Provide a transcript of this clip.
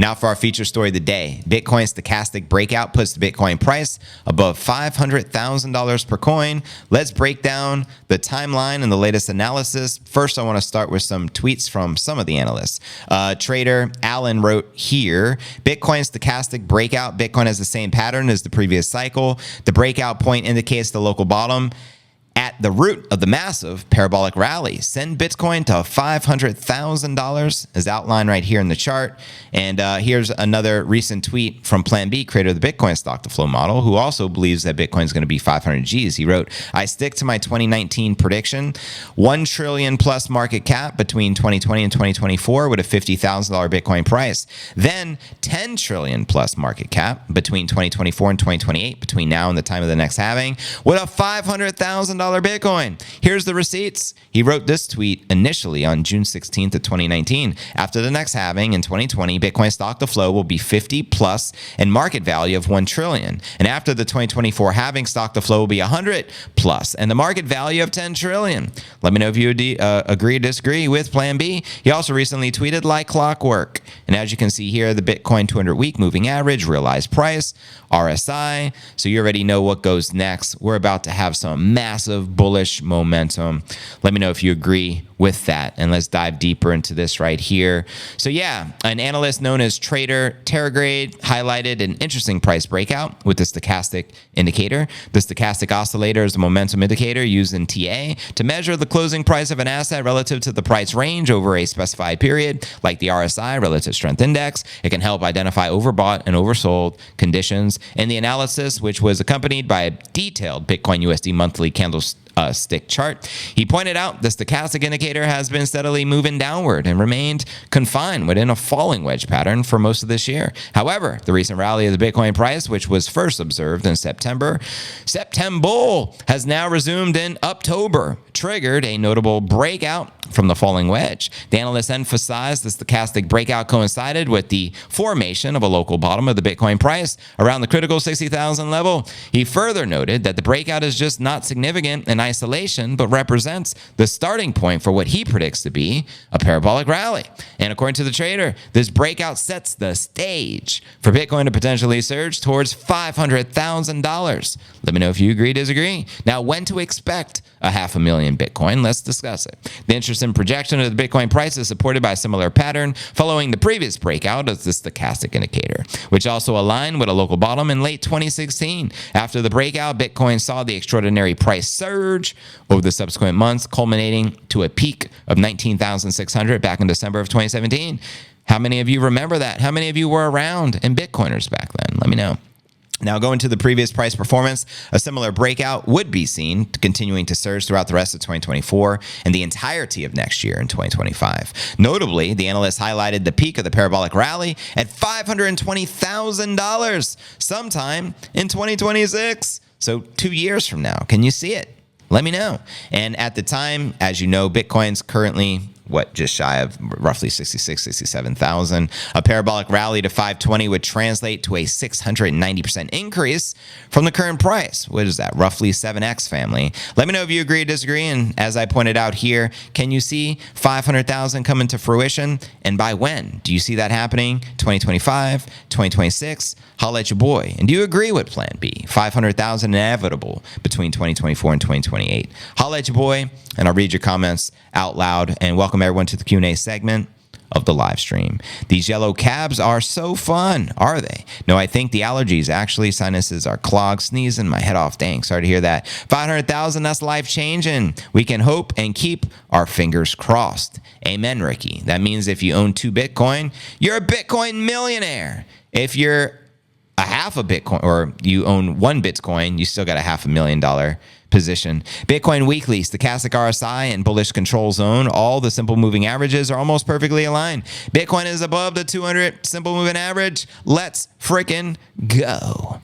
Now for our feature story of the day. Bitcoin stochastic breakout puts the Bitcoin price above $500,000 per coin. Let's break down the timeline and the latest analysis. First, I want to start with some tweets from some of the analysts. Trader Alan wrote here, Bitcoin stochastic breakout. Bitcoin has the same pattern as the previous cycle. The breakout point indicates the local bottom at the root of the massive parabolic rally. Send Bitcoin to $500,000 as outlined right here in the chart. And here's another recent tweet from Plan B, creator of the Bitcoin stock to flow model, who also believes that Bitcoin is going to be 500 Gs. He wrote, I stick to my 2019 prediction, 1 trillion plus market cap between 2020 and 2024 with a $50,000 Bitcoin price. Then 10 trillion plus market cap between 2024 and 2028, between now and the time of the next halving, with a $500,000 Bitcoin. Here's the receipts. He wrote this tweet initially on June 16th of 2019. After the next halving in 2020, Bitcoin stock to flow will be 50 plus and market value of 1 trillion. And after the 2024 halving, stock to flow will be 100 plus and the market value of 10 trillion. Let me know if you agree or disagree with Plan B. He also recently tweeted like clockwork. And as you can see here, the Bitcoin 200 week moving average, realized price, RSI. So you already know what goes next. We're about to have some massive bullish momentum. Let me know if you agree with that. And let's dive deeper into this right here. So yeah, an analyst known as Trader Terragrade highlighted an interesting price breakout with the stochastic indicator. The stochastic oscillator is a momentum indicator used in TA to measure the closing price of an asset relative to the price range over a specified period, like the RSI, Relative Strength Index. It can help identify overbought and oversold conditions. In the analysis, which was accompanied by a detailed Bitcoin USD monthly candlestick chart, he pointed out the stochastic indicator has been steadily moving downward and remained confined within a falling wedge pattern for most of this year. However, the recent rally of the Bitcoin price, which was first observed in September, has now resumed in October, triggered a notable breakout from the falling wedge. The analyst emphasized the stochastic breakout coincided with the formation of a local bottom of the Bitcoin price around the critical 60,000 level. He further noted that the breakout is just not significant in isolation, but represents the starting point for what he predicts to be a parabolic rally. And according to the trader, this breakout sets the stage for Bitcoin to potentially surge towards $500,000. Let me know if you agree or disagree. Now, when to expect a 500,000 Bitcoin? Let's discuss it. The interest in projection of the Bitcoin price is supported by a similar pattern following the previous breakout of the stochastic indicator, which also aligned with a local bottom in late 2016. After the breakout, Bitcoin saw the extraordinary price surge over the subsequent months, culminating to a peak of 19,600 back in December of 2017. How many of you remember that? How many of you were around in Bitcoiners back then? Let me know. Now, going to the previous price performance, a similar breakout would be seen continuing to surge throughout the rest of 2024 and the entirety of next year in 2025. Notably, the analysts highlighted the peak of the parabolic rally at $520,000 sometime in 2026. So 2 years from now. Can you see it? Let me know. And at the time, as you know, Bitcoin's currently just shy of roughly 66, 67,000. A parabolic rally to 520 would translate to a 690% increase from the current price. What is that? Roughly 7x, family. Let me know if you agree or disagree. And as I pointed out here, can you see 500,000 coming to fruition? And by when? Do you see that happening? 2025, 2026? Holla at your boy. And do you agree with Plan B? 500,000 inevitable between 2024 and 2028. Holla at your boy, and I'll read your comments out loud. And welcome everyone to the Q&A segment of the live stream. These yellow cabs are so fun, are they? No, I think the allergies. Actually, sinuses are clogged, sneezing my head off. Dang, sorry to hear that. 500,000, that's life-changing. We can hope and keep our fingers crossed. Amen, Ricky. That means if you own 2 Bitcoin, you're a Bitcoin millionaire. If you're a half a Bitcoin, or you own 1 Bitcoin, you still got a $500,000 position. Bitcoin Weekly, stochastic RSI, and bullish control zone, all the simple moving averages are almost perfectly aligned. Bitcoin is above the 200 simple moving average. Let's frickin' go.